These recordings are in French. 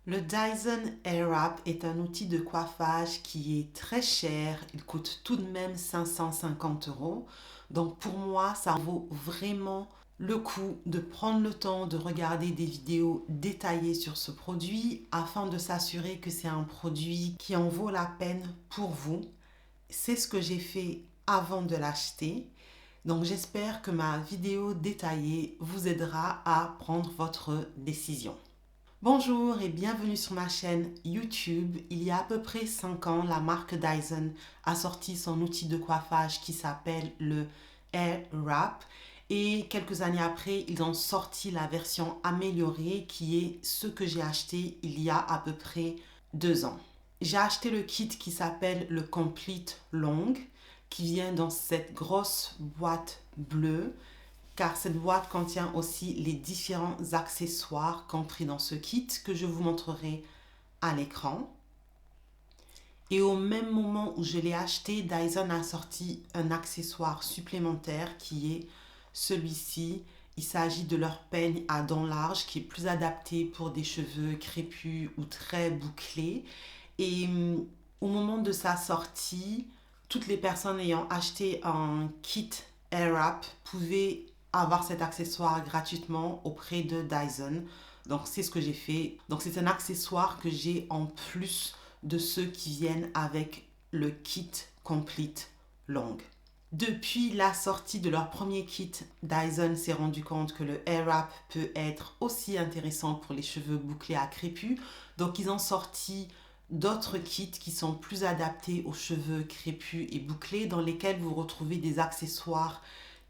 Le Dyson Airwrap est un outil de coiffage qui est très cher. Il coûte tout de même 550 euros. Donc pour moi, ça vaut vraiment le coup de prendre le temps de regarder des vidéos détaillées sur ce produit afin de s'assurer que c'est un produit qui en vaut la peine pour vous. C'est ce que j'ai fait avant de l'acheter. Donc j'espère que ma vidéo détaillée vous aidera à prendre votre décision. Bonjour et bienvenue sur ma chaîne YouTube. Il y a à peu près 5 ans, la marque Dyson a sorti son outil de coiffage qui s'appelle le Airwrap. Et quelques années après, ils ont sorti la version améliorée qui est ce que j'ai acheté il y a à peu près 2 ans. J'ai acheté le kit qui s'appelle le Complete Long, qui vient dans cette grosse boîte bleue, car cette boîte contient aussi les différents accessoires compris dans ce kit que je vous montrerai à l'écran. Et au même moment où je l'ai acheté, Dyson a sorti un accessoire supplémentaire qui est celui-ci. Il s'agit de leur peigne à dents larges qui est plus adapté pour des cheveux crépus ou très bouclés. Et au moment de sa sortie, toutes les personnes ayant acheté un kit Airwrap pouvaient avoir cet accessoire gratuitement auprès de Dyson. Donc c'est ce que j'ai fait. Donc c'est un accessoire que j'ai en plus de ceux qui viennent avec le kit Complete Long. Depuis la sortie de leur premier kit, Dyson s'est rendu compte que le Airwrap peut être aussi intéressant pour les cheveux bouclés à crépus. Donc ils ont sorti d'autres kits qui sont plus adaptés aux cheveux crépus et bouclés, dans lesquels vous retrouvez des accessoires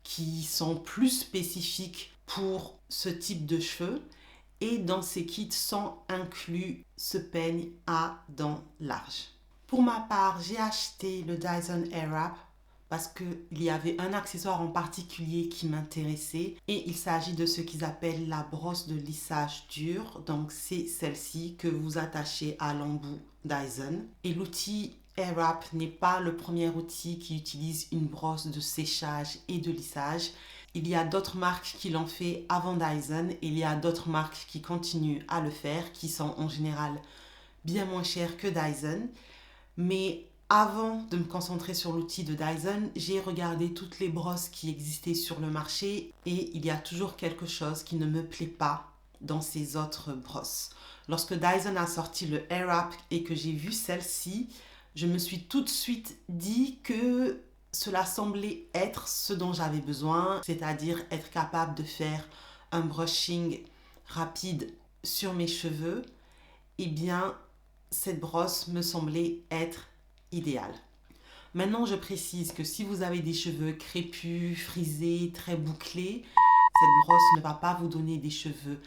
qui sont plus spécifiques pour ce type de cheveux. Et dans ces kits sont inclus ce peigne à dents larges. Pour ma part, j'ai acheté le Dyson Airwrap parce qu'il y avait un accessoire en particulier qui m'intéressait et il s'agit de ce qu'ils appellent la brosse de lissage dur. Donc c'est celle-ci que vous attachez à l'embout Dyson. Et l'outil Airwrap n'est pas le premier outil qui utilise une brosse de séchage et de lissage. Il y a d'autres marques qui l'ont fait avant Dyson et il y a d'autres marques qui continuent à le faire, qui sont en général bien moins chères que Dyson. Mais avant de me concentrer sur l'outil de Dyson, j'ai regardé toutes les brosses qui existaient sur le marché et il y a toujours quelque chose qui ne me plaît pas dans ces autres brosses. Lorsque Dyson a sorti le Airwrap et que j'ai vu celle-ci, je me suis tout de suite dit que cela semblait être ce dont j'avais besoin, c'est-à-dire être capable de faire un brushing rapide sur mes cheveux. Eh bien, cette brosse me semblait être idéale. Maintenant, je précise que si vous avez des cheveux crépus, frisés, très bouclés, cette brosse ne va pas vous donner des cheveux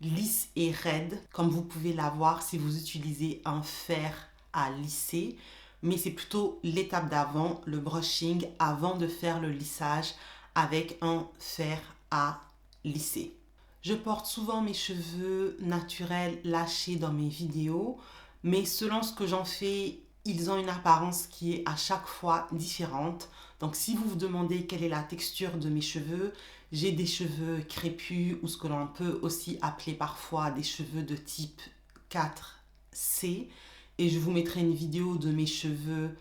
lisses et raides, comme vous pouvez l'avoir si vous utilisez un fer à lisser. Mais c'est plutôt l'étape d'avant, le brushing, avant de faire le lissage avec un fer à lisser. Je porte souvent mes cheveux naturels lâchés dans mes vidéos, mais selon ce que j'en fais, ils ont une apparence qui est à chaque fois différente. Donc si vous vous demandez quelle est la texture de mes cheveux, j'ai des cheveux crépus ou ce que l'on peut aussi appeler parfois des cheveux de type 4C. Et je vous mettrai une vidéo de mes cheveux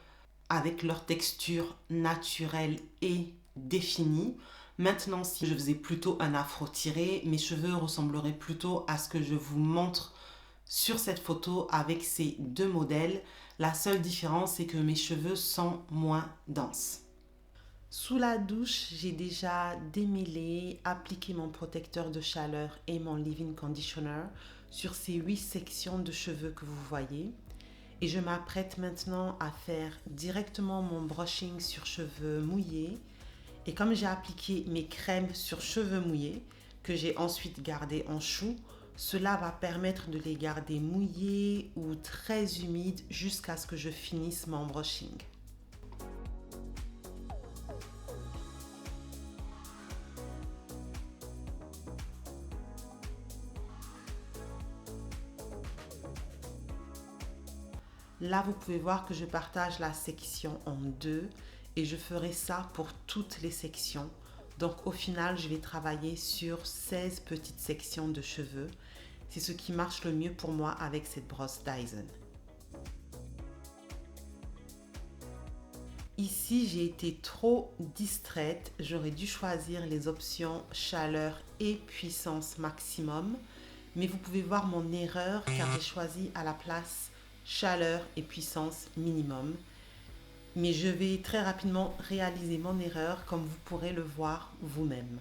avec leur texture naturelle et définie. Maintenant, si je faisais plutôt un afro tiré, mes cheveux ressembleraient plutôt à ce que je vous montre sur cette photo avec ces deux modèles. La seule différence, c'est que mes cheveux sont moins denses. Sous la douche, j'ai déjà démêlé, appliqué mon protecteur de chaleur et mon leave-in conditioner sur ces 8 sections de cheveux que vous voyez. Et je m'apprête maintenant à faire directement mon brushing sur cheveux mouillés. Et comme j'ai appliqué mes crèmes sur cheveux mouillés, que j'ai ensuite gardé en chou, cela va permettre de les garder mouillés ou très humides jusqu'à ce que je finisse mon brushing. Là, vous pouvez voir que je partage la section en deux et je ferai ça pour toutes les sections. Donc au final, je vais travailler sur 16 petites sections de cheveux. C'est ce qui marche le mieux pour moi avec cette brosse Dyson. Ici, j'ai été trop distraite. J'aurais dû choisir les options chaleur et puissance maximum. Mais vous pouvez voir mon erreur car j'ai choisi à la place chaleur et puissance minimum. Mais je vais très rapidement réaliser mon erreur comme vous pourrez le voir vous-même.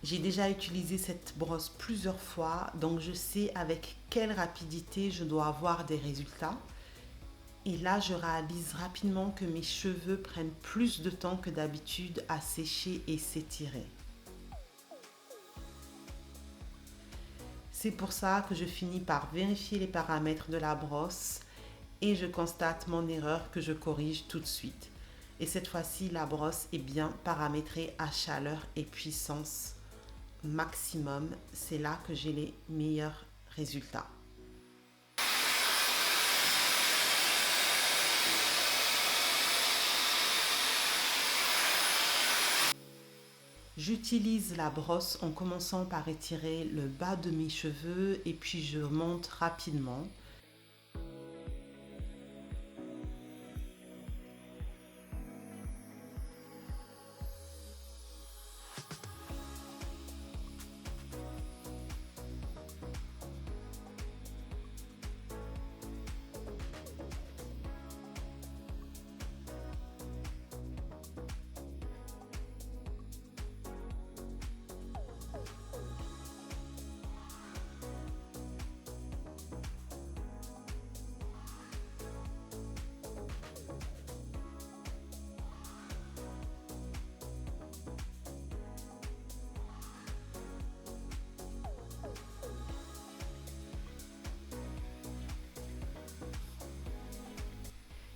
J'ai déjà utilisé cette brosse plusieurs fois, donc je sais avec quelle rapidité je dois avoir des résultats. Et là, je réalise rapidement que mes cheveux prennent plus de temps que d'habitude à sécher et s'étirer. C'est pour ça que je finis par vérifier les paramètres de la brosse et je constate mon erreur que je corrige tout de suite. Et cette fois-ci, la brosse est bien paramétrée à chaleur et puissance maximum. C'est là que j'ai les meilleurs résultats. J'utilise la brosse en commençant par étirer le bas de mes cheveux et puis je monte rapidement.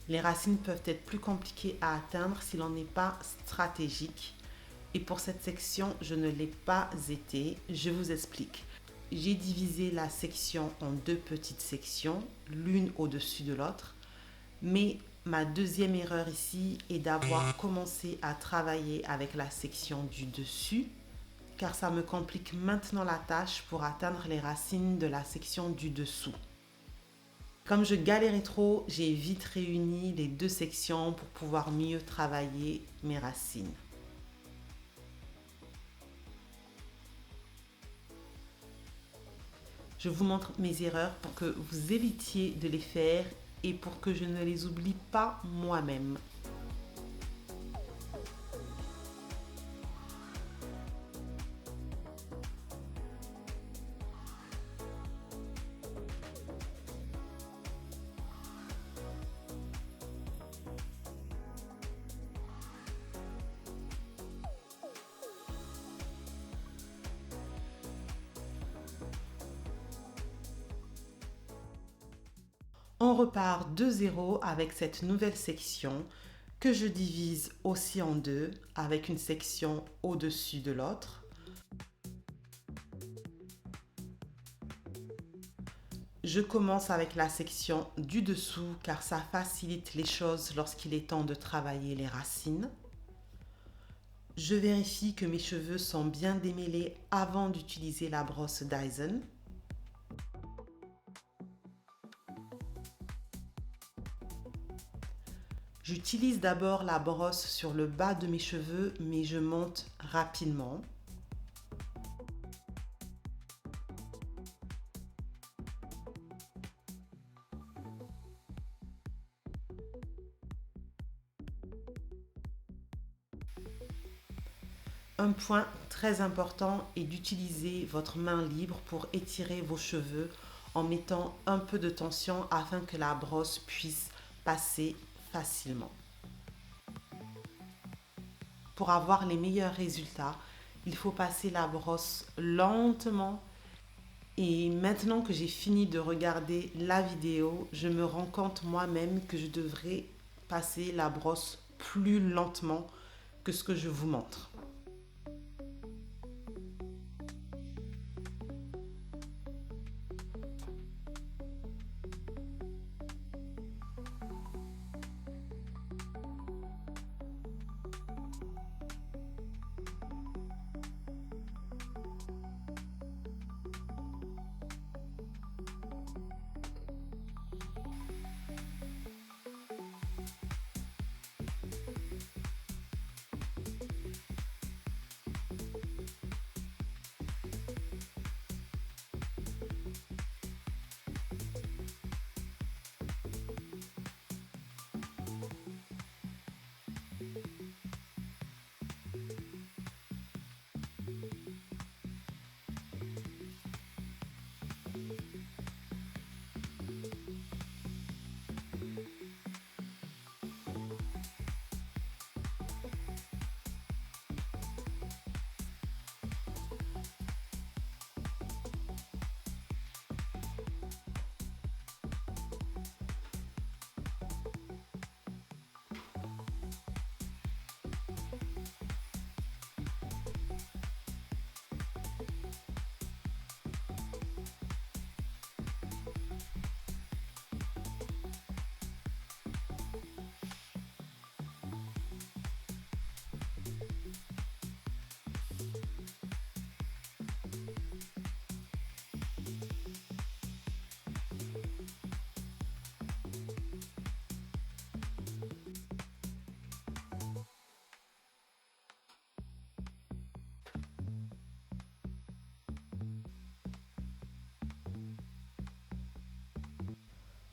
Les racines peuvent être plus compliquées à atteindre si l'on n'est pas stratégique. Et pour cette section, je ne l'ai pas été. Je vous explique. J'ai divisé la section en deux petites sections, l'une au-dessus de l'autre. Mais ma deuxième erreur ici est d'avoir commencé à travailler avec la section du dessus, car ça me complique maintenant la tâche pour atteindre les racines de la section du dessous. Comme je galérais trop, j'ai vite réuni les deux sections pour pouvoir mieux travailler mes racines. Je vous montre mes erreurs pour que vous évitiez de les faire et pour que je ne les oublie pas moi-même. On repart de zéro avec cette nouvelle section que je divise aussi en deux avec une section au-dessus de l'autre. Je commence avec la section du dessous car ça facilite les choses lorsqu'il est temps de travailler les racines. Je vérifie que mes cheveux sont bien démêlés avant d'utiliser la brosse Dyson. J'utilise d'abord la brosse sur le bas de mes cheveux, mais je monte rapidement. Un point très important est d'utiliser votre main libre pour étirer vos cheveux en mettant un peu de tension afin que la brosse puisse passer facilement. Pour avoir les meilleurs résultats, il faut passer la brosse lentement. Et maintenant que j'ai fini de regarder la vidéo, je me rends compte moi-même que je devrais passer la brosse plus lentement que ce que je vous montre.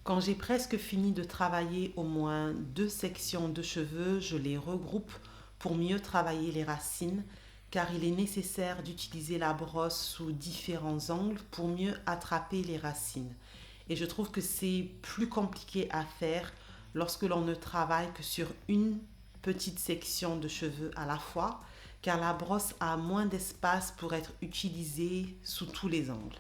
Quand j'ai presque fini de travailler au moins 2 sections de cheveux, je les regroupe pour mieux travailler les racines, car il est nécessaire d'utiliser la brosse sous différents angles pour mieux attraper les racines. Et je trouve que c'est plus compliqué à faire lorsque l'on ne travaille que sur une petite section de cheveux à la fois, car la brosse a moins d'espace pour être utilisée sous tous les angles.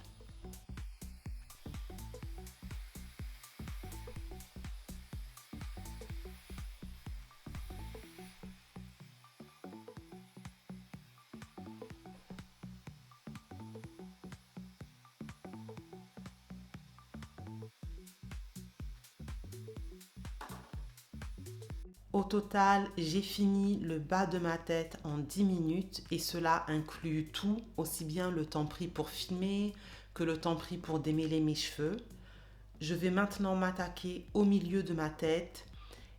Au total, j'ai fini le bas de ma tête en 10 minutes et cela inclut tout, aussi bien le temps pris pour filmer que le temps pris pour démêler mes cheveux. Je vais maintenant m'attaquer au milieu de ma tête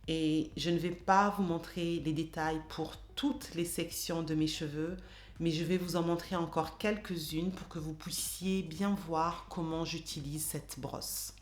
et je ne vais pas vous montrer les détails pour toutes les sections de mes cheveux, mais je vais vous en montrer encore quelques-unes pour que vous puissiez bien voir comment j'utilise cette brosse.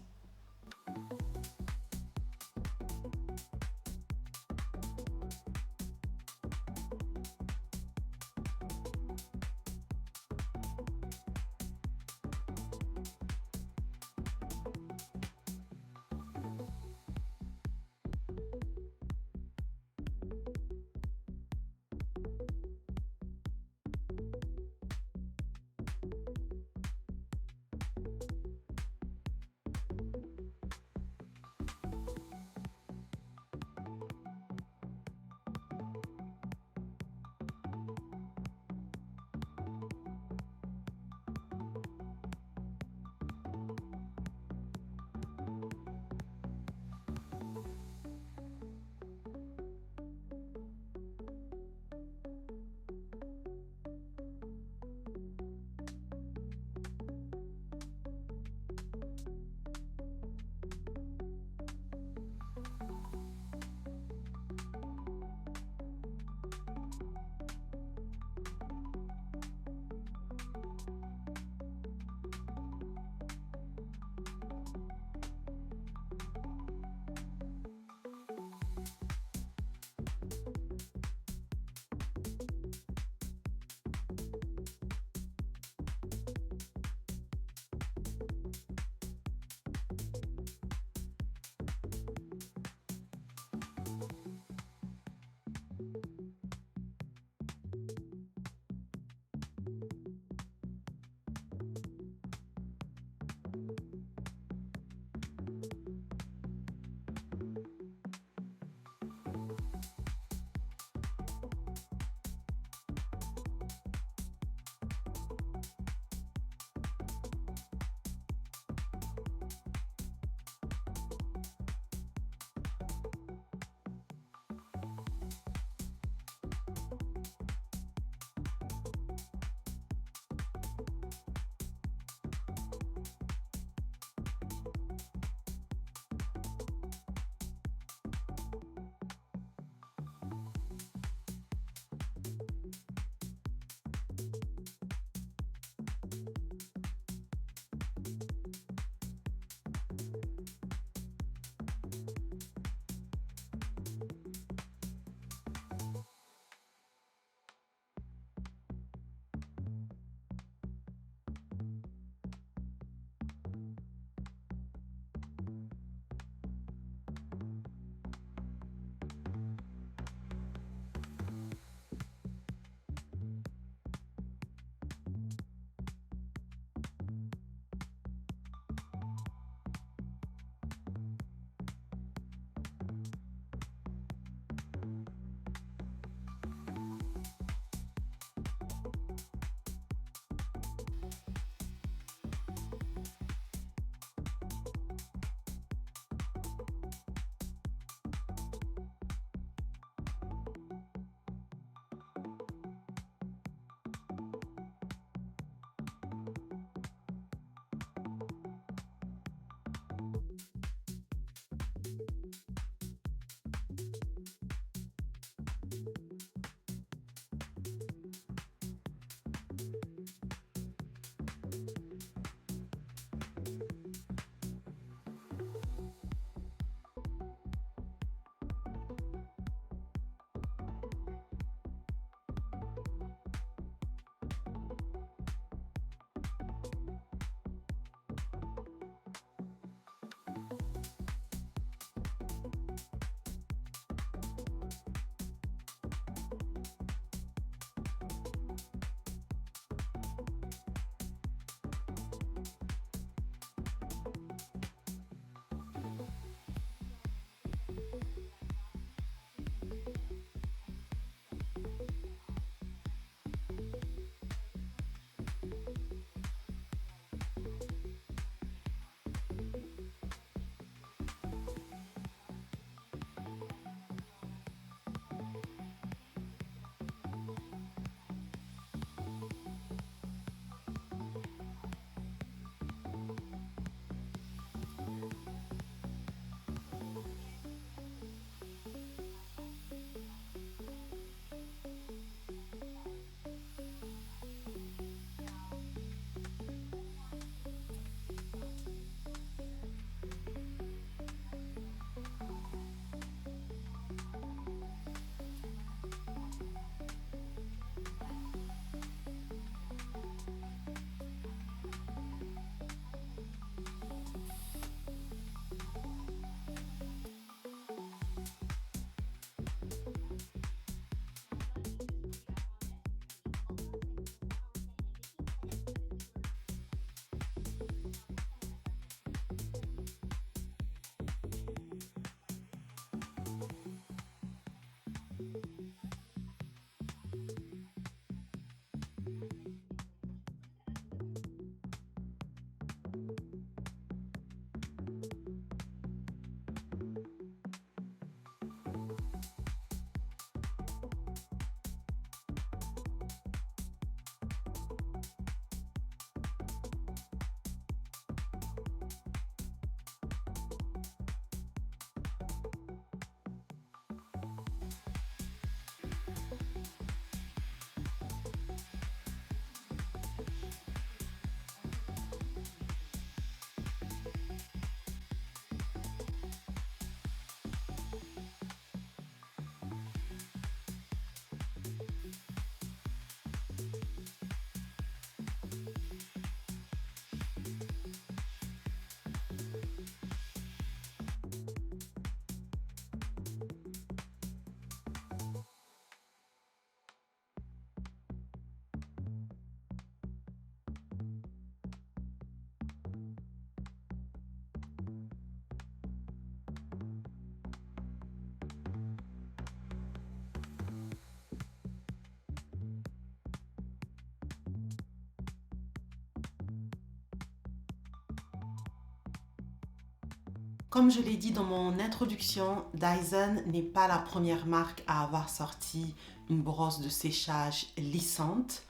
Comme je l'ai dit dans mon introduction, Dyson n'est pas la première marque à avoir sorti une brosse de séchage lissante.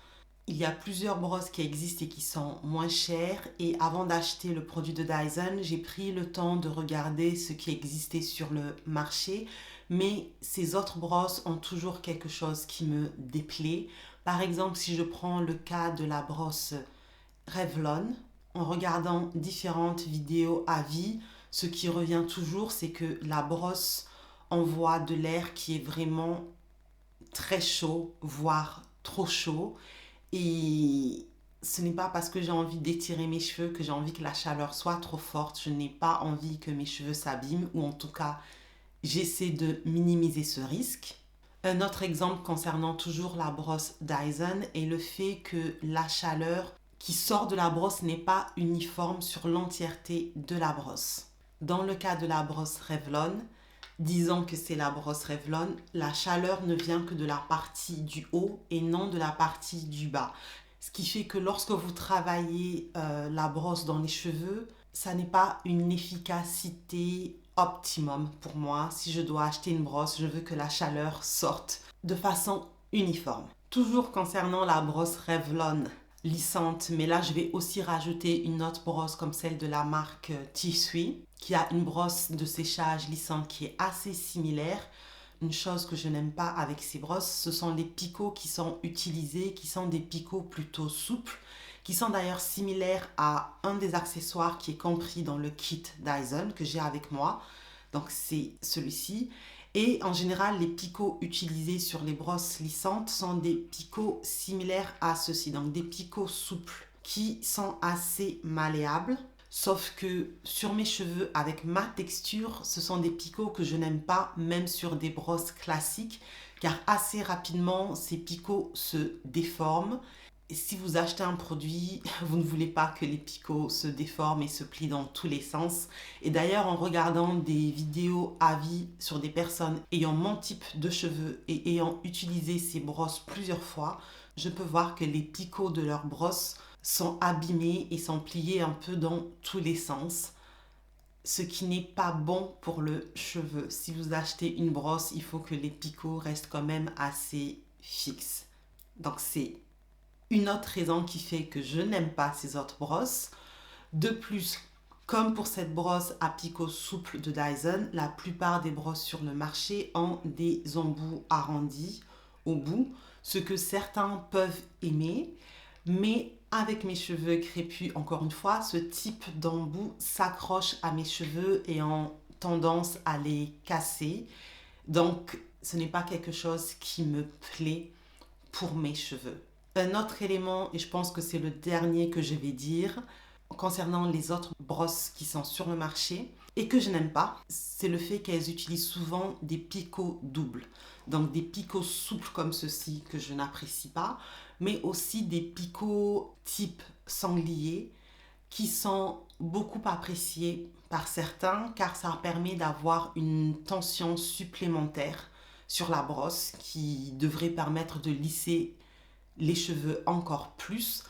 Il y a plusieurs brosses qui existent et qui sont moins chères. Et avant d'acheter le produit de Dyson, j'ai pris le temps de regarder ce qui existait sur le marché. Mais ces autres brosses ont toujours quelque chose qui me déplaît. Par exemple, si je prends le cas de la brosse Revlon, en regardant différentes vidéos avis, ce qui revient toujours, c'est que la brosse envoie de l'air qui est vraiment très chaud, voire trop chaud. Et ce n'est pas parce que j'ai envie d'étirer mes cheveux que j'ai envie que la chaleur soit trop forte. Je n'ai pas envie que mes cheveux s'abîment, ou en tout cas, j'essaie de minimiser ce risque. Un autre exemple concernant toujours la brosse Dyson est le fait que la chaleur qui sort de la brosse n'est pas uniforme sur l'entièreté de la brosse. Dans le cas de la brosse Revlon, disons que c'est la brosse Revlon, la chaleur ne vient que de la partie du haut et non de la partie du bas. Ce qui fait que lorsque vous travaillez la brosse dans les cheveux, ça n'est pas une efficacité optimum pour moi. Si je dois acheter une brosse, je veux que la chaleur sorte de façon uniforme. Toujours concernant la brosse Revlon lissante, mais là je vais aussi rajouter une autre brosse comme celle de la marque T3, qui a une brosse de séchage lissante qui est assez similaire. une chose que je n'aime pas avec ces brosses, ce sont les picots qui sont utilisés, qui sont des picots plutôt souples, qui sont d'ailleurs similaires à un des accessoires qui est compris dans le kit Dyson que j'ai avec moi. Donc c'est celui-ci. Et en général, les picots utilisés sur les brosses lissantes sont des picots similaires à ceux-ci. Donc des picots souples qui sont assez malléables. Sauf que sur mes cheveux, avec ma texture, ce sont des picots que je n'aime pas, même sur des brosses classiques, car assez rapidement, ces picots se déforment. Et si vous achetez un produit, vous ne voulez pas que les picots se déforment et se plient dans tous les sens. Et d'ailleurs, en regardant des vidéos avis sur des personnes ayant mon type de cheveux et ayant utilisé ces brosses plusieurs fois, je peux voir que les picots de leurs brosses sont abîmés et sont pliés un peu dans tous les sens, ce qui n'est pas bon pour le cheveu. Si vous achetez une brosse, il faut que les picots restent quand même assez fixes. Donc c'est une autre raison qui fait que je n'aime pas ces autres brosses. De plus, comme pour cette brosse à picots souples de Dyson, la plupart des brosses sur le marché ont des embouts arrondis au bout, ce que certains peuvent aimer, mais avec mes cheveux crépus, encore une fois, ce type d'embout s'accroche à mes cheveux et ont tendance à les casser. Donc, ce n'est pas quelque chose qui me plaît pour mes cheveux. Un autre élément, et je pense que c'est le dernier que je vais dire, concernant les autres brosses qui sont sur le marché et que je n'aime pas, c'est le fait qu'elles utilisent souvent des picots doubles. Donc des picots souples comme ceci que je n'apprécie pas, mais aussi des picots type sanglier qui sont beaucoup appréciés par certains car ça permet d'avoir une tension supplémentaire sur la brosse qui devrait permettre de lisser les cheveux encore plus.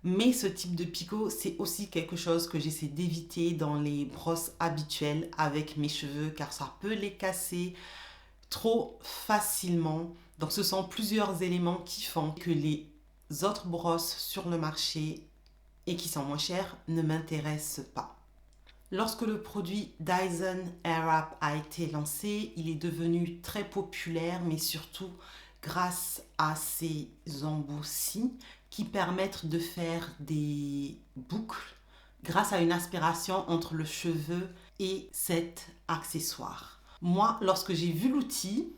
Mais ce type de picot, c'est aussi quelque chose que j'essaie d'éviter dans les brosses habituelles avec mes cheveux car ça peut les casser trop facilement. Donc ce sont plusieurs éléments qui font que les autres brosses sur le marché et qui sont moins chères ne m'intéressent pas. Lorsque le produit Dyson Airwrap a été lancé, il est devenu très populaire, mais surtout grâce à ces embouts-ci qui permettent de faire des boucles grâce à une aspiration entre le cheveu et cet accessoire. Moi, lorsque j'ai vu l'outil,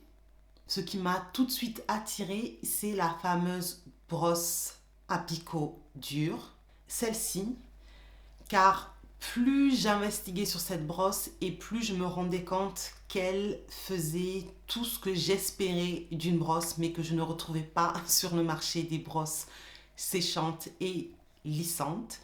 ce qui m'a tout de suite attiré, c'est la fameuse brosse à picot dur, celle-ci, car plus j'investiguais sur cette brosse et plus je me rendais compte qu'elle faisait tout ce que j'espérais d'une brosse, mais que je ne retrouvais pas sur le marché des brosses séchantes et lissantes.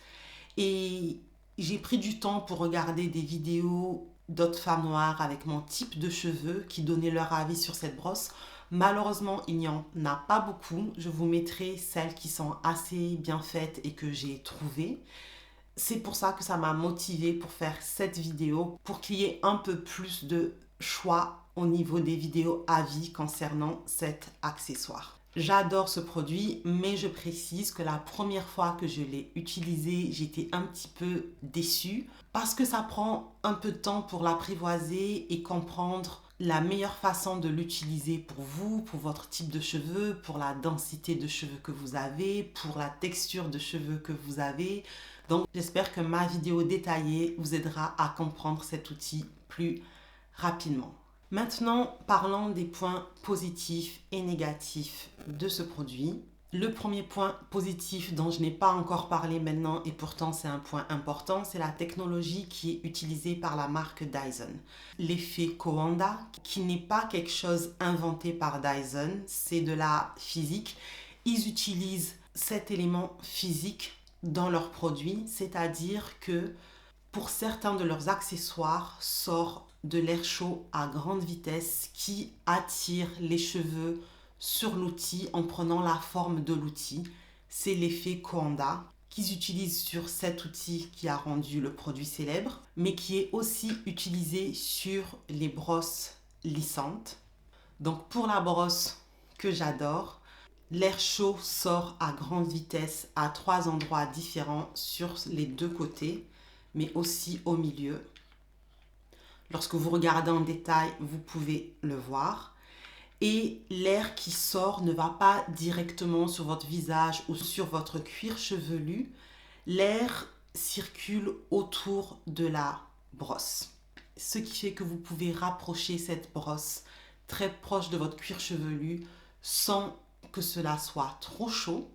Et j'ai pris du temps pour regarder des vidéos d'autres femmes noires avec mon type de cheveux qui donnaient leur avis sur cette brosse. Malheureusement, il n'y en a pas beaucoup. Je vous mettrai celles qui sont assez bien faites et que j'ai trouvées. C'est pour ça que ça m'a motivée pour faire cette vidéo, pour qu'il y ait un peu plus de choix au niveau des vidéos avis concernant cet accessoire. J'adore ce produit, mais je précise que la première fois que je l'ai utilisé, j'étais un petit peu déçue parce que ça prend un peu de temps pour l'apprivoiser et comprendre la meilleure façon de l'utiliser pour vous, pour votre type de cheveux, pour la densité de cheveux que vous avez, pour la texture de cheveux que vous avez. Donc, j'espère que ma vidéo détaillée vous aidera à comprendre cet outil plus rapidement. Maintenant, parlons des points positifs et négatifs de ce produit. Le premier point positif dont je n'ai pas encore parlé maintenant et pourtant c'est un point important, c'est la technologie qui est utilisée par la marque Dyson. L'effet Coanda, qui n'est pas quelque chose inventé par Dyson, c'est de la physique. Ils utilisent cet élément physique dans leurs produits, c'est-à-dire que pour certains de leurs accessoires sort de l'air chaud à grande vitesse qui attire les cheveux sur l'outil en prenant la forme de l'outil. C'est l'effet Coanda qu'ils utilisent sur cet outil qui a rendu le produit célèbre, mais qui est aussi utilisé sur les brosses lissantes. Donc pour la brosse que j'adore, l'air chaud sort à grande vitesse à 3 endroits différents sur les 2 côtés, mais aussi au milieu. Lorsque vous regardez en détail, vous pouvez le voir. et l'air qui sort ne va pas directement sur votre visage ou sur votre cuir chevelu. L'air circule autour de la brosse, ce qui fait que vous pouvez rapprocher cette brosse très proche de votre cuir chevelu sans que cela soit trop chaud.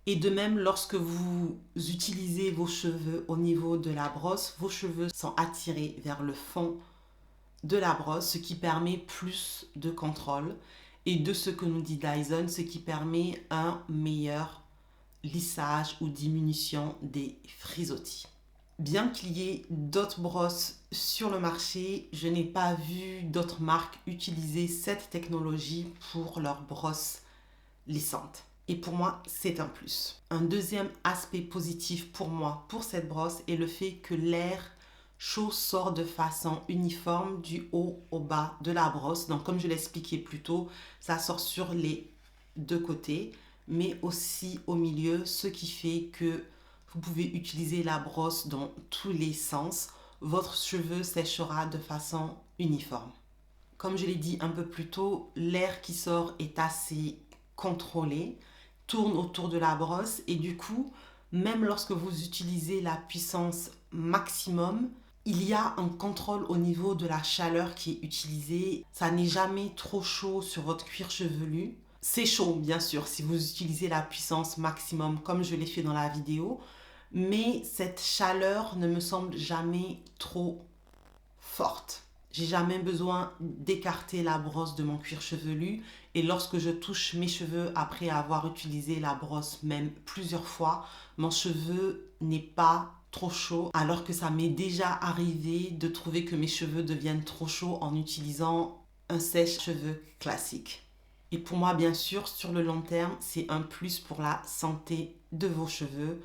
Et de même, lorsque vous utilisez vos cheveux au niveau de la brosse, vos cheveux sont attirés vers le fond de la brosse, ce qui permet plus de contrôle. Et de ce que nous dit Dyson, ce qui permet un meilleur lissage ou diminution des frisottis. Bien qu'il y ait d'autres brosses sur le marché, je n'ai pas vu d'autres marques utiliser cette technologie pour leurs brosses lissantes. Et pour moi, c'est un plus. Un deuxième aspect positif pour moi, pour cette brosse, est le fait que l'air chaud sort de façon uniforme du haut au bas de la brosse. Donc, comme je l'expliquais plus tôt, ça sort sur les deux côtés, mais aussi au milieu, ce qui fait que vous pouvez utiliser la brosse dans tous les sens. Votre cheveu séchera de façon uniforme. Comme je l'ai dit un peu plus tôt, l'air qui sort est assez contrôlé, tourne autour de la brosse et du coup, même lorsque vous utilisez la puissance maximum, il y a un contrôle au niveau de la chaleur qui est utilisée. Ça n'est jamais trop chaud sur votre cuir chevelu. C'est chaud, bien sûr, si vous utilisez la puissance maximum comme je l'ai fait dans la vidéo, mais cette chaleur ne me semble jamais trop forte. J'ai jamais besoin d'écarter la brosse de mon cuir chevelu et lorsque je touche mes cheveux après avoir utilisé la brosse même plusieurs fois, mon cheveu n'est pas trop chaud alors que ça m'est déjà arrivé de trouver que mes cheveux deviennent trop chauds en utilisant un sèche-cheveux classique. Et pour moi, bien sûr, sur le long terme, c'est un plus pour la santé de vos cheveux.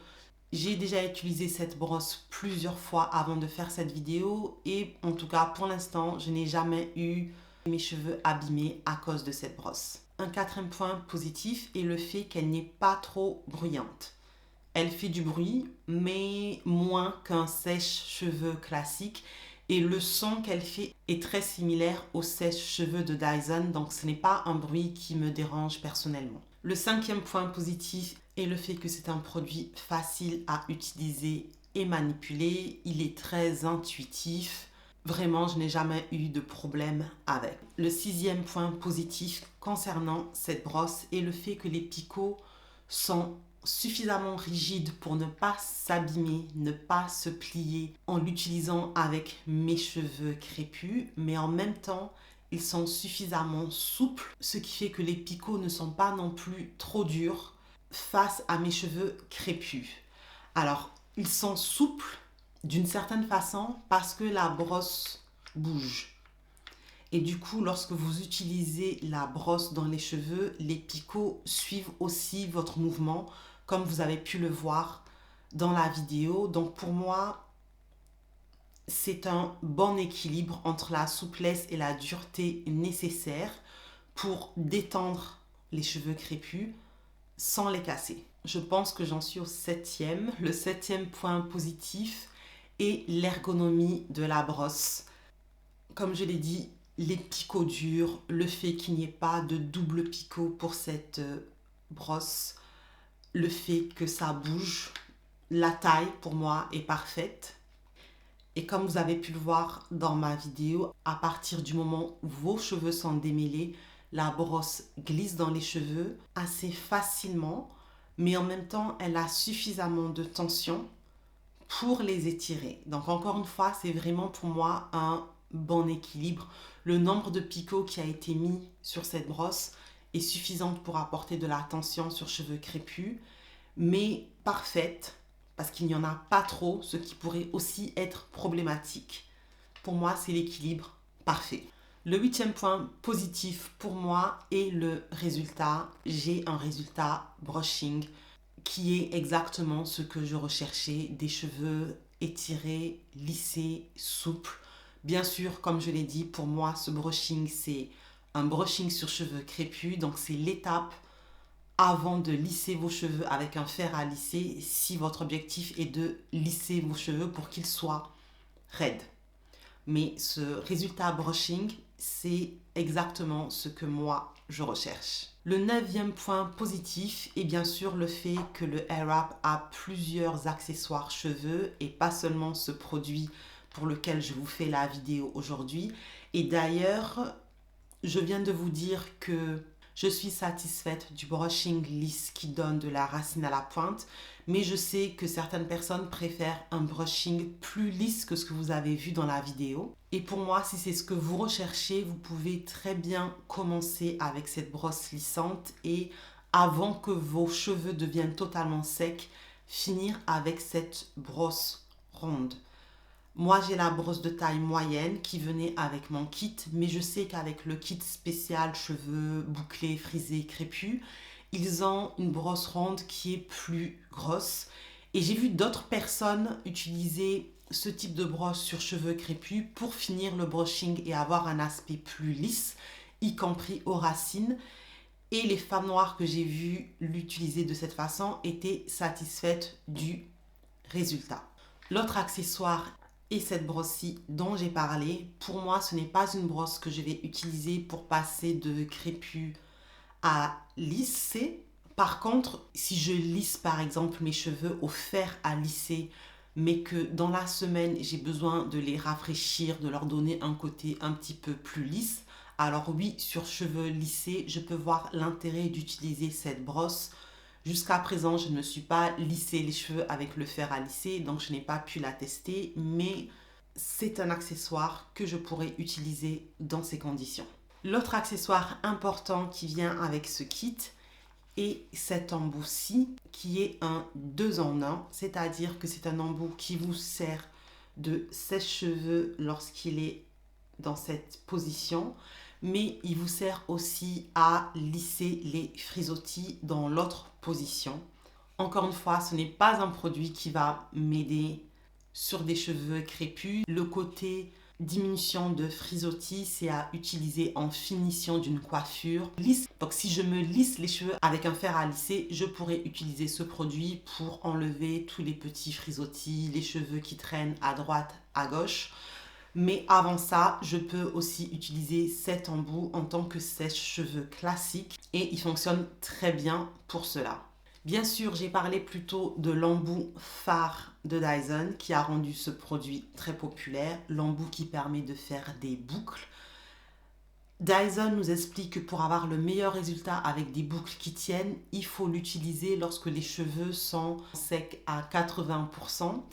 J'ai déjà utilisé cette brosse plusieurs fois avant de faire cette vidéo et en tout cas pour l'instant je n'ai jamais eu mes cheveux abîmés à cause de cette brosse. Un quatrième point positif est le fait qu'elle n'est pas trop bruyante. Elle fait du bruit mais moins qu'un sèche-cheveux classique et le son qu'elle fait est très similaire au sèche-cheveux de Dyson, donc ce n'est pas un bruit qui me dérange personnellement. Le cinquième point positif est le fait que c'est un produit facile à utiliser et manipuler. Il est très intuitif. Vraiment, je n'ai jamais eu de problème avec. Le sixième point positif concernant cette brosse est le fait que les picots sont suffisamment rigides pour ne pas s'abîmer, ne pas se plier en l'utilisant avec mes cheveux crépus, mais en même temps, ils sont suffisamment souples, ce qui fait que les picots ne sont pas non plus trop durs face à mes cheveux crépus. Alors, ils sont souples d'une certaine façon parce que la brosse bouge. Et du coup, lorsque vous utilisez la brosse dans les cheveux, les picots suivent aussi votre mouvement, comme vous avez pu le voir dans la vidéo. Donc pour moi, c'est un bon équilibre entre la souplesse et la dureté nécessaire pour détendre les cheveux crépus sans les casser. Je pense que j'en suis au septième. Le septième point positif est l'ergonomie de la brosse. Comme je l'ai dit, les picots durs, le fait qu'il n'y ait pas de double picot pour cette brosse, le fait que ça bouge, la taille pour moi est parfaite. Et comme vous avez pu le voir dans ma vidéo, à partir du moment où vos cheveux sont démêlés, la brosse glisse dans les cheveux assez facilement, mais en même temps, elle a suffisamment de tension pour les étirer. Donc encore une fois, c'est vraiment pour moi un bon équilibre. Le nombre de picots qui a été mis sur cette brosse est suffisante pour apporter de la tension sur cheveux crépus, mais parfaite parce qu'il n'y en a pas trop, ce qui pourrait aussi être problématique. Pour moi, c'est l'équilibre parfait. Le huitième point positif pour moi est le résultat. J'ai un résultat brushing qui est exactement ce que je recherchais, des cheveux étirés, lissés, souples. Bien sûr, comme je l'ai dit, pour moi, ce brushing, c'est un brushing sur cheveux crépus. Donc, c'est l'étape avant de lisser vos cheveux avec un fer à lisser si votre objectif est de lisser vos cheveux pour qu'ils soient raides. Mais ce résultat brushing, c'est exactement ce que moi, je recherche. Le 9e point positif est bien sûr le fait que le Airwrap a plusieurs accessoires cheveux et pas seulement ce produit pour lequel je vous fais la vidéo aujourd'hui. Et d'ailleurs, je viens de vous dire que je suis satisfaite du brushing lisse qui donne de la racine à la pointe, mais je sais que certaines personnes préfèrent un brushing plus lisse que ce que vous avez vu dans la vidéo. Et pour moi, si c'est ce que vous recherchez, vous pouvez très bien commencer avec cette brosse lissante et avant que vos cheveux deviennent totalement secs, finir avec cette brosse ronde. Moi, j'ai la brosse de taille moyenne qui venait avec mon kit, mais je sais qu'avec le kit spécial cheveux bouclés, frisés, crépus, ils ont une brosse ronde qui est plus grosse. Et j'ai vu d'autres personnes utiliser ce type de brosse sur cheveux crépus pour finir le brushing et avoir un aspect plus lisse, y compris aux racines. Et les femmes noires que j'ai vues l'utiliser de cette façon étaient satisfaites du résultat. L'autre accessoire et cette brosse-ci dont j'ai parlé, pour moi, ce n'est pas une brosse que je vais utiliser pour passer de crépus à lisser. Par contre, si je lisse par exemple mes cheveux au fer à lisser, mais que dans la semaine, j'ai besoin de les rafraîchir, de leur donner un côté un petit peu plus lisse, alors oui, sur cheveux lissés, je peux voir l'intérêt d'utiliser cette brosse. Jusqu'à présent, je ne me suis pas lissé les cheveux avec le fer à lisser, donc je n'ai pas pu la tester, mais c'est un accessoire que je pourrais utiliser dans ces conditions. L'autre accessoire important qui vient avec ce kit est cet embout-ci, qui est un 2 en 1, c'est-à-dire que c'est un embout qui vous sert de sèche-cheveux lorsqu'il est dans cette position, mais il vous sert aussi à lisser les frisottis dans l'autre position. Encore une fois, ce n'est pas un produit qui va m'aider sur des cheveux crépus. Le côté diminution de frisottis, c'est à utiliser en finition d'une coiffure lisse. Donc si je me lisse les cheveux avec un fer à lisser, je pourrais utiliser ce produit pour enlever tous les petits frisottis, les cheveux qui traînent à droite, à gauche. Mais avant ça, je peux aussi utiliser cet embout en tant que sèche-cheveux classique et il fonctionne très bien pour cela. Bien sûr, j'ai parlé plutôt de l'embout phare de Dyson qui a rendu ce produit très populaire, l'embout qui permet de faire des boucles. Dyson nous explique que pour avoir le meilleur résultat avec des boucles qui tiennent, il faut l'utiliser lorsque les cheveux sont secs à 80%.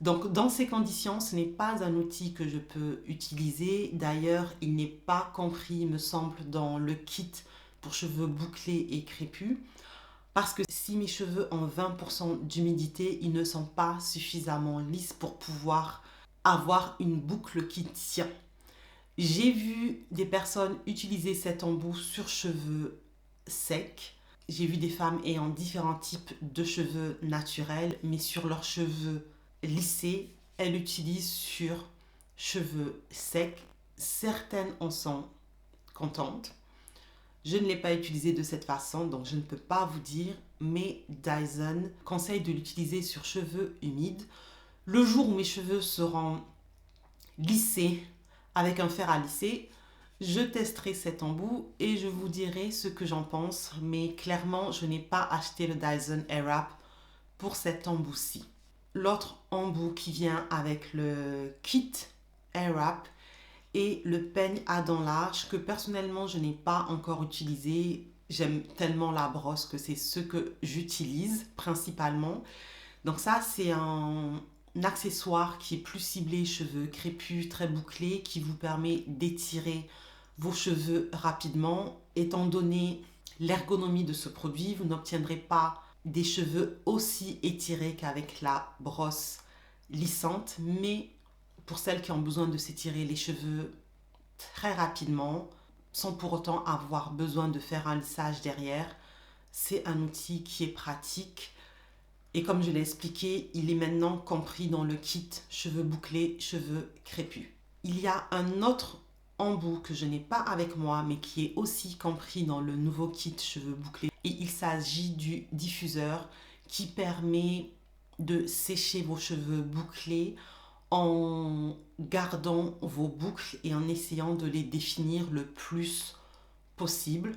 Donc, dans ces conditions, ce n'est pas un outil que je peux utiliser. D'ailleurs, il n'est pas compris, il me semble, dans le kit pour cheveux bouclés et crépus. Parce que si mes cheveux ont 20% d'humidité, ils ne sont pas suffisamment lisses pour pouvoir avoir une boucle qui tient. J'ai vu des personnes utiliser cet embout sur cheveux secs. J'ai vu des femmes ayant différents types de cheveux naturels, mais sur leurs cheveux lissés, elles l'utilisent sur cheveux secs. Certaines en sont contentes. Je ne l'ai pas utilisé de cette façon, donc je ne peux pas vous dire, mais Dyson conseille de l'utiliser sur cheveux humides. Le jour où mes cheveux seront lissés avec un fer à lisser, je testerai cet embout et je vous dirai ce que j'en pense, mais clairement, je n'ai pas acheté le Dyson Airwrap pour cet embout-ci. L'autre embout qui vient avec le kit Airwrap et le peigne à dents larges que personnellement je n'ai pas encore utilisé. J'aime tellement la brosse que c'est ce que j'utilise principalement. Donc ça c'est un accessoire qui est plus ciblé cheveux crépus, très bouclés, qui vous permet d'étirer vos cheveux rapidement. Étant donné l'ergonomie de ce produit, vous n'obtiendrez pas des cheveux aussi étirés qu'avec la brosse lissante, mais pour celles qui ont besoin de s'étirer les cheveux très rapidement, sans pour autant avoir besoin de faire un lissage derrière, c'est un outil qui est pratique. Et comme je l'ai expliqué, il est maintenant compris dans le kit cheveux bouclés, cheveux crépus. Il y a un autre embout que je n'ai pas avec moi, mais qui est aussi compris dans le nouveau kit cheveux bouclés. Et il s'agit du diffuseur qui permet de sécher vos cheveux bouclés en gardant vos boucles et en essayant de les définir le plus possible.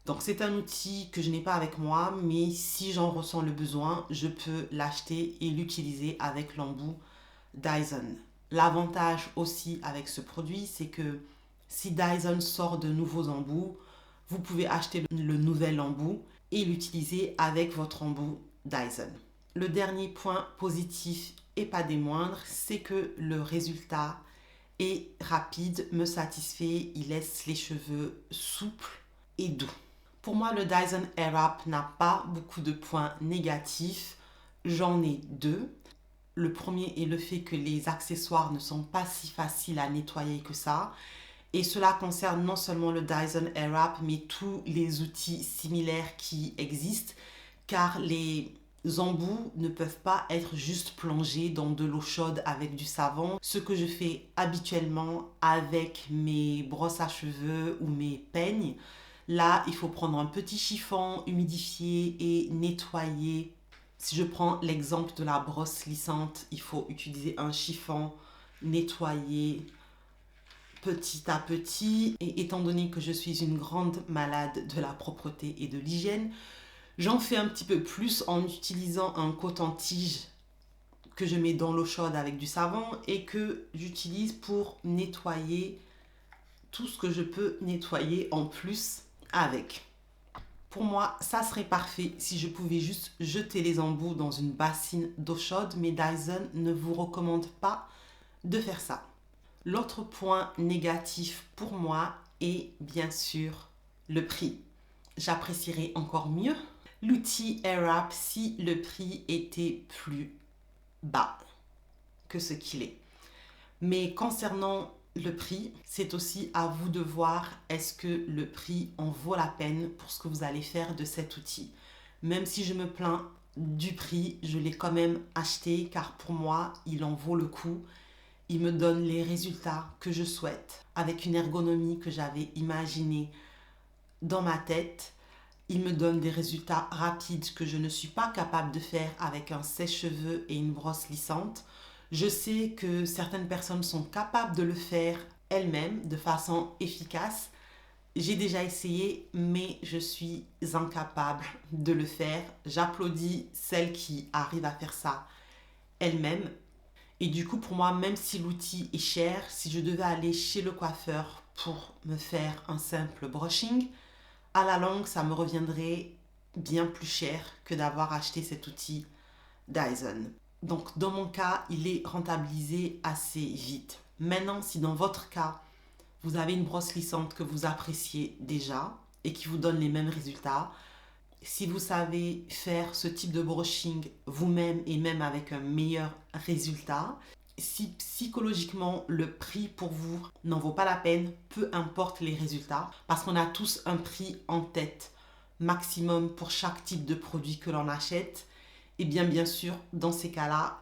Donc c'est un outil que je n'ai pas avec moi, mais si j'en ressens le besoin, je peux l'acheter et l'utiliser avec l'embout Dyson. L'avantage aussi avec ce produit, c'est que si Dyson sort de nouveaux embouts, vous pouvez acheter le nouvel embout et l'utiliser avec votre embout Dyson. Le dernier point positif et pas des moindres, c'est que le résultat est rapide, me satisfait, il laisse les cheveux souples et doux. Pour moi, le Dyson Airwrap n'a pas beaucoup de points négatifs. J'en ai deux. Le premier est le fait que les accessoires ne sont pas si faciles à nettoyer que ça. Et cela concerne non seulement le Dyson Airwrap, mais tous les outils similaires qui existent, car les embouts ne peuvent pas être juste plongés dans de l'eau chaude avec du savon, ce que je fais habituellement avec mes brosses à cheveux ou mes peignes. Là, il faut prendre un petit chiffon, humidifier et nettoyer. Si je prends l'exemple de la brosse lissante, il faut utiliser un chiffon, nettoyer petit à petit. Et étant donné que je suis une grande malade de la propreté et de l'hygiène, j'en fais un petit peu plus en utilisant un coton-tige que je mets dans l'eau chaude avec du savon et que j'utilise pour nettoyer tout ce que je peux nettoyer en plus avec. Pour moi, ça serait parfait si je pouvais juste jeter les embouts dans une bassine d'eau chaude, mais Dyson ne vous recommande pas de faire ça. L'autre point négatif pour moi est bien sûr le prix. J'apprécierais encore mieux l'outil Airwrap si le prix était plus bas que ce qu'il est. Mais concernant le prix, c'est aussi à vous de voir est-ce que le prix en vaut la peine pour ce que vous allez faire de cet outil. Même si je me plains du prix, je l'ai quand même acheté car pour moi, il en vaut le coup. Il me donne les résultats que je souhaite avec une ergonomie que j'avais imaginée dans ma tête. Il me donne des résultats rapides que je ne suis pas capable de faire avec un sèche-cheveux et une brosse lissante. Je sais que certaines personnes sont capables de le faire elles-mêmes de façon efficace. J'ai déjà essayé, mais je suis incapable de le faire. J'applaudis celles qui arrivent à faire ça elles-mêmes. Et du coup, pour moi, même si l'outil est cher, si je devais aller chez le coiffeur pour me faire un simple brushing, à la longue, ça me reviendrait bien plus cher que d'avoir acheté cet outil Dyson. Donc, dans mon cas, il est rentabilisé assez vite. Maintenant, si dans votre cas, vous avez une brosse lissante que vous appréciez déjà et qui vous donne les mêmes résultats, si vous savez faire ce type de brushing vous-même et même avec un meilleur résultat, si psychologiquement le prix pour vous n'en vaut pas la peine, peu importe les résultats, parce qu'on a tous un prix en tête maximum pour chaque type de produit que l'on achète, et bien sûr, dans ces cas-là,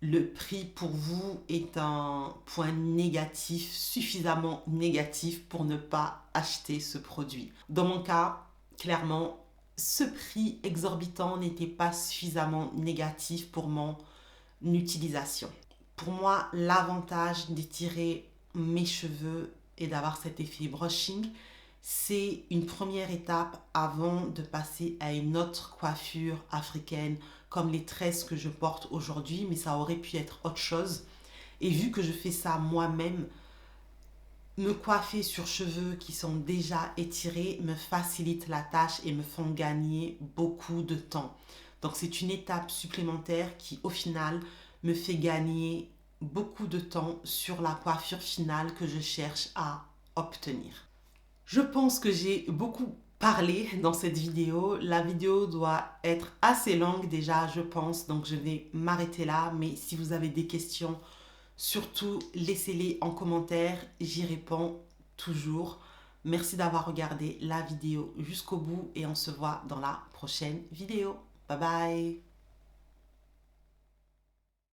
le prix pour vous est un point négatif, suffisamment négatif pour ne pas acheter ce produit. Dans mon cas, clairement, ce prix exorbitant n'était pas suffisamment négatif pour mon utilisation. Pour moi, l'avantage d'étirer mes cheveux et d'avoir cet effet brushing, c'est une première étape avant de passer à une autre coiffure africaine comme les tresses que je porte aujourd'hui, mais ça aurait pu être autre chose. Et vu que je fais ça moi-même, me coiffer sur cheveux qui sont déjà étirés me facilite la tâche et me font gagner beaucoup de temps. Donc c'est une étape supplémentaire qui au final me fait gagner beaucoup de temps sur la coiffure finale que je cherche à obtenir. Je pense que j'ai beaucoup parlé dans cette vidéo. La vidéo doit être assez longue déjà, je pense, donc je vais m'arrêter là. Mais si vous avez des questions, surtout laissez-les en commentaire, j'y réponds toujours. Merci d'avoir regardé la vidéo jusqu'au bout et on se voit dans la prochaine vidéo. Bye bye!